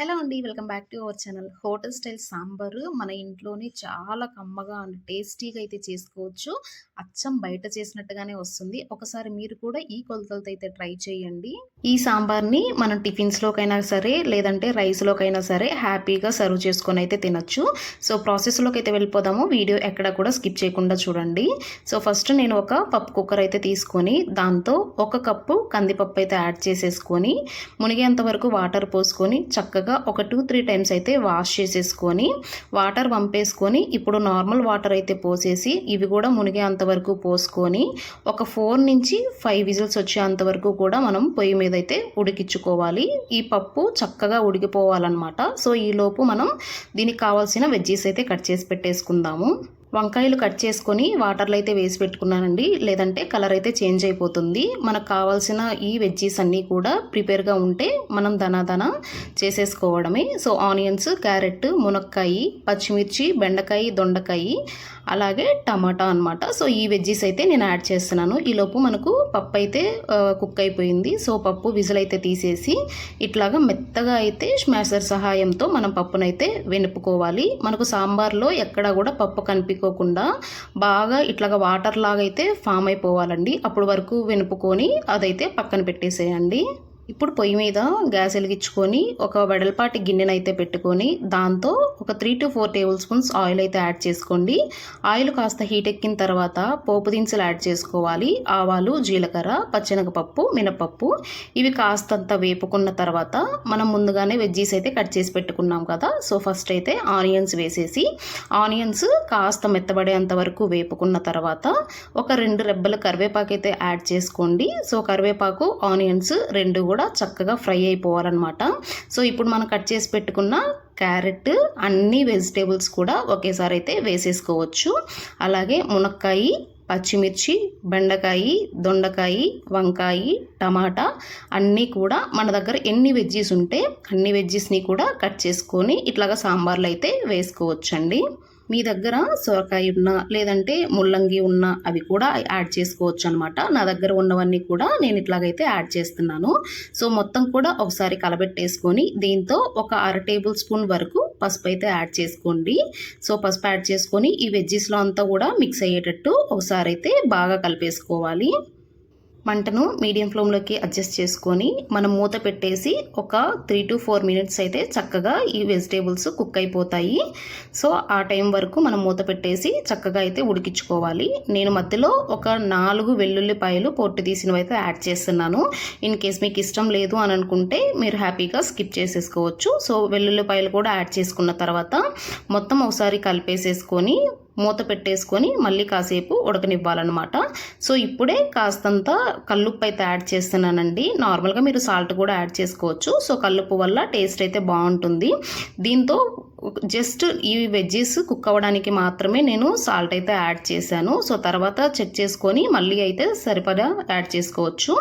Hello అండి. Welcome back to our channel. Hotel style sambar మన ఇంట్లోనే చాలా కమ్మగా అండ్ టేస్టీగా అయితే చేసుకోవచ్చు. అచ్చం బయట చేసినట్టుగానే వస్తుంది. ఒకసారి మీరు కూడా ఈ కొలతలతో అయితే ట్రై చేయండి. ఈ సాంబార్‌ని మనం టిఫిన్స్‌లోకైనా సరే, లేదంటే రైస్‌లోకైనా సరే హ్యాపీగా సర్వ్ చేసుకొని అయితే తినొచ్చు. సో, ప్రాసెస్‌లోకి అయితే వెళ్ళిపోదాము. వీడియో ఎక్కడ కూడా స్కిప్ చేయకుండా చూడండి. సో, ఫస్ట్ నేను ఒక పప్పు కుక్కర్ అయితే తీసుకొని, దాంతో ఒక కప్పు కందిపప్పు అయితే యాడ్ చేసేసుకొని, మునిగేంత వరకు వాటర్ పోసుకొని చక్కగా ఒక 2-3 టైమ్స్ అయితే వాష్ చేసేసుకొని వాటర్ వంపేసుకొని ఇప్పుడు నార్మల్ వాటర్ అయితే పోసేసి ఇవి కూడా మునిగేంత వరకు పోసుకొని ఒక 4 నుంచి 5 విజిల్స్ వచ్చేంత వరకు కూడా మనం పొయ్యి మీద అయితే ఉడికించుకోవాలి. ఈ పప్పు చక్కగా ఉడికిపోవాలన్నమాట. సో ఈలోపు మనం దీనికి కావాల్సిన వెజ్జీస్ అయితే కట్ చేసి పెట్టేసుకుందాము. వంకాయలు కట్ చేసుకొని వాటర్లో అయితే వేసి పెట్టుకున్నానండి. లేదంటే కలర్ అయితే చేంజ్ అయిపోతుంది. మనకు కావాల్సిన ఈ వెజ్జీస్ అన్నీ కూడా ప్రిపేర్గా ఉంటే మనం దనాదన చేసేసుకోవడమే. సో ఆనియన్స్, క్యారెట్, మునక్కాయ, పచ్చిమిర్చి, బెండకాయ, దొండకాయ, అలాగే టమాటా అనమాట. సో ఈ వెజ్జీస్ అయితే నేను యాడ్ చేస్తున్నాను. ఈలోపు మనకు పప్పు అయితే కుక్ అయిపోయింది. సో పప్పు విజిల్ అయితే తీసేసి ఇట్లాగా మెత్తగా అయితే స్మాషర్ సహాయంతో మనం పప్పునైతే వెనుపుకోవాలి. మనకు సాంబార్లో ఎక్కడా కూడా పప్పు కనిపించకుండా బాగా ఇట్లాగా వాటర్ లాగా అయితే ఫామ్ అయిపోవాలండి. అప్పుడు వరకు వెనుపుకొని అదైతే పక్కన పెట్టేసేయండి. ఇప్పుడు పొయ్యి మీద గ్యాస్ వెలిగించుకొని ఒక వెడల్పాటి గిన్నెనైతే పెట్టుకొని దాంతో ఒక 3-4 టేబుల్ స్పూన్స్ ఆయిల్ అయితే యాడ్ చేసుకోండి. ఆయిల్ కాస్త హీట్ ఎక్కిన తర్వాత పోపు దినుసులు యాడ్ చేసుకోవాలి. ఆవాలు, జీలకర్ర, పచ్చెనగపప్పు, మినపప్పు ఇవి కాస్తంత వేపుకున్న తర్వాత మనం ముందుగానే వెజ్జీస్ అయితే కట్ చేసి పెట్టుకున్నాం కదా. సో ఫస్ట్ అయితే ఆనియన్స్ వేసేసి ఆనియన్స్ కాస్త మెత్తబడేంత వరకు వేపుకున్న తర్వాత ఒక 2 రెబ్బల కరివేపాకు అయితే యాడ్ చేసుకోండి. సో కరివేపాకు, ఆనియన్స్ రెండు కూడా చక్కగా ఫ్రై అయిపోవాలన్నమాట. సో ఇప్పుడు మనం కట్ చేసి పెట్టుకున్న క్యారెట్, అన్ని వెజిటేబుల్స్ కూడా ఒకేసారి అయితే వేసేసుకోవచ్చు. అలాగే మునక్కాయ, పచ్చిమిర్చి, బెండకాయ, దొండకాయ, వంకాయ, టమాటా అన్నీ కూడా మన దగ్గర ఎన్ని వెజ్జీస్ ఉంటే అన్ని వెజ్జీస్ని కూడా కట్ చేసుకొని ఇట్లాగా సాంబార్లో అయితే వేసుకోవచ్చండి. మీ దగ్గర సొరకాయ ఉన్నా లేదంటే ముల్లంగి ఉన్నా అవి కూడా యాడ్ చేసుకోవచ్చు అనమాట. నా దగ్గర ఉన్నవన్నీ కూడా నేను ఇట్లాగైతే యాడ్ చేస్తున్నాను. సో మొత్తం కూడా ఒకసారి కలబెట్టేసుకొని దీంతో ఒక 1/2 టేబుల్ స్పూన్ వరకు పసుపు అయితే యాడ్ చేసుకోండి. సో పసుపు యాడ్ చేసుకొని ఈ వెజ్జీస్లో అంతా కూడా మిక్స్ అయ్యేటట్టు ఒకసారి అయితే బాగా కలిపేసుకోవాలి. మంటను మీడియం ఫ్లేమ్లోకి అడ్జస్ట్ చేసుకొని మనం మూత పెట్టేసి ఒక 3-4 మినిట్స్ అయితే చక్కగా ఈ వెజిటేబుల్స్ కుక్ అయిపోతాయి. సో ఆ టైం వరకు మనం మూత పెట్టేసి చక్కగా అయితే ఉడికించుకోవాలి. నేను మధ్యలో ఒక 4 వెల్లుల్లిపాయలు పొట్టు తీసినవి అయితే యాడ్ చేస్తున్నాను. ఇన్ కేస్ మీకు ఇష్టం లేదు అని అనుకుంటే మీరు హ్యాపీగా స్కిప్ చేసేసుకోవచ్చు. సో వెల్లుల్లిపాయలు కూడా యాడ్ చేసుకున్న తర్వాత మొత్తం ఒకసారి కలిపేసేసుకొని మూత పెట్టేసుకొని మళ్ళీ కాసేపు ఉడకనివ్వాలన్నమాట. సో ఇప్పుడే కాస్తంత కల్లుప్పు అయితే యాడ్ చేస్తున్నానండి. నార్మల్గా మీరు సాల్ట్ కూడా యాడ్ చేసుకోవచ్చు. సో కల్లుప్పు వల్ల టేస్ట్ అయితే బాగుంటుంది. దీంతో జస్ట్ ఈ వెజ్జీస్ కుక్ అవ్వడానికి మాత్రమే నేను సాల్ట్ అయితే యాడ్ చేశాను. సో తర్వాత చెక్ చేసుకొని మళ్ళీ అయితే సరిపడా యాడ్ చేసుకోవచ్చు.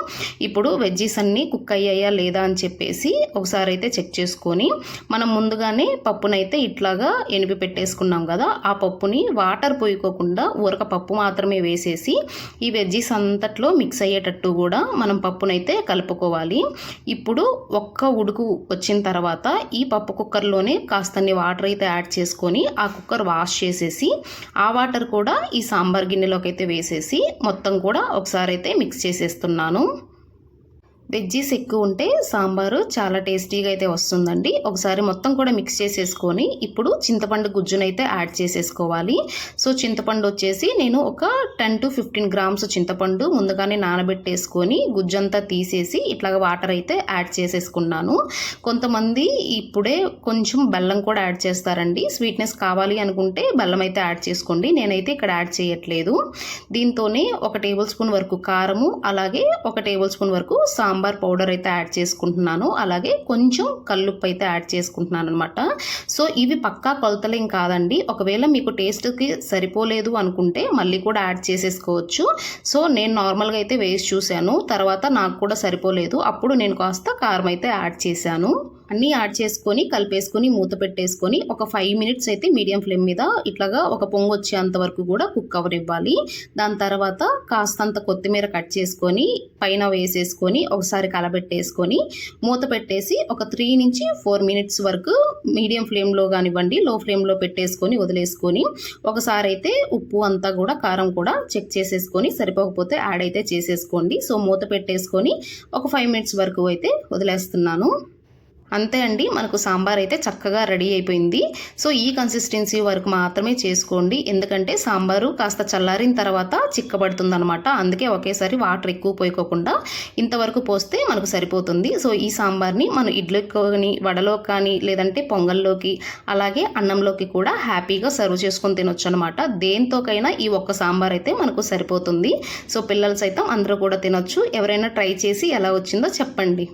ఇప్పుడు వెజ్జీస్ అన్నీ కుక్ అయ్యాయా లేదా అని చెప్పేసి ఒకసారి అయితే చెక్ చేసుకొని మనం ముందుగానే పప్పునైతే ఇట్లాగా ఎనిపి పెట్టేసుకున్నాం కదా, ఆ పప్పుని వాటర్ పోయికోకుండా ఊరక పప్పు మాత్రమే వేసేసి ఈ వెజ్జీస్ అంతట్లో మిక్స్ అయ్యేటట్టు కూడా మనం పప్పునైతే కలుపుకోవాలి. ఇప్పుడు ఒక్క ఉడుకు వచ్చిన తర్వాత ఈ పప్పు కుక్కర్లోనే కాస్తన్ని వాటర్ అయితే యాడ్ చేసుకొని ఆ కుక్కర్ వాష్ చేసేసి ఆ వాటర్ కూడా ఈ సాంబార్ గిన్నెలోకి అయితే వేసేసి మొత్తం కూడా ఒకసారి అయితే మిక్స్ చేసేస్తున్నాను. వెజ్జీస్ ఎక్కువ ఉంటే సాంబారు చాలా టేస్టీగా అయితే వస్తుందండి. ఒకసారి మొత్తం కూడా మిక్స్ చేసేసుకొని ఇప్పుడు చింతపండు గుజ్జునైతే యాడ్ చేసేసుకోవాలి. సో చింతపండు వచ్చేసి నేను ఒక 10-15 గ్రామ్స్ చింతపండు ముందుగానే నానబెట్టేసుకొని గుజ్జంతా తీసేసి ఇట్లాగ వాటర్ అయితే యాడ్ చేసేసుకున్నాను. కొంతమంది ఇప్పుడే కొంచెం బెల్లం కూడా యాడ్ చేస్తారండి. స్వీట్నెస్ కావాలి అనుకుంటే బెల్లం అయితే యాడ్ చేసుకోండి. నేనైతే ఇక్కడ యాడ్ చేయట్లేదు. దీంతోనే 1 టేబుల్ స్పూన్ వరకు కారము, అలాగే 1 టేబుల్ స్పూన్ వరకు సాంబార్ పౌడర్ అయితే యాడ్ చేసుకుంటున్నాను. అలాగే కొంచెం కల్లుప్పు అయితే యాడ్ చేసుకుంటున్నాను అనమాట. సో ఇవి పక్కా కొలతలేం కాదండి. ఒకవేళ మీకు టేస్ట్కి సరిపోలేదు అనుకుంటే మళ్ళీ కూడా యాడ్ చేసేసుకోవచ్చు. సో నేను నార్మల్గా అయితే వేసి చూశాను. తర్వాత నాకు కూడా సరిపోలేదు. అప్పుడు నేను కాస్త కారం అయితే యాడ్ చేశాను. అన్నీ యాడ్ చేసుకొని కలిపేసుకొని మూత పెట్టేసుకొని ఒక 5 మినిట్స్ అయితే మీడియం ఫ్లేమ్ మీద ఇట్లాగా ఒక పొంగు వచ్చేంత వరకు కూడా కుక్ అవ్వనివ్వాలి. దాని తర్వాత కాస్తంత కొత్తిమీర కట్ చేసుకొని పైన వేసేసుకొని ఒకసారి కలబెట్టేసుకొని మూత పెట్టేసి ఒక 3 నుంచి 4 మినిట్స్ వరకు మీడియం ఫ్లేమ్లో కానివ్వండి లో ఫ్లేమ్లో పెట్టేసుకొని వదిలేసుకొని ఒకసారి అయితే ఉప్పు అంతా కూడా కారం కూడా చెక్ చేసేసుకొని సరిపోకపోతే యాడ్ అయితే చేసేసుకోండి. సో మూత పెట్టేసుకొని ఒక 5 మినిట్స్ వరకు అయితే వదిలేస్తున్నాను. అంతే అండి, మనకు సాంబార్ అయితే చక్కగా రెడీ అయిపోయింది. సో ఈ కన్సిస్టెన్సీ వరకు మాత్రమే చేసుకోండి, ఎందుకంటే సాంబారు కాస్త చల్లారిన తర్వాత చిక్కబడుతుంది అనమాట. అందుకే ఒకేసారి వాటర్ ఎక్కువ పోయకోకుండా ఇంతవరకు పోస్తే మనకు సరిపోతుంది. సో ఈ సాంబార్ని మనం ఇడ్లీకి కానీ వడలో కానీ లేదంటే పొంగల్లోకి అలాగే అన్నంలోకి కూడా హ్యాపీగా సర్వ్ చేసుకొని తినొచ్చు అనమాట. దేంతోకైనా ఈ ఒక్క సాంబార్ అయితే మనకు సరిపోతుంది. సో పిల్లలు సైతం అందరూ కూడా తినొచ్చు. ఎవరైనా ట్రై చేసి ఎలా వచ్చిందో చెప్పండి.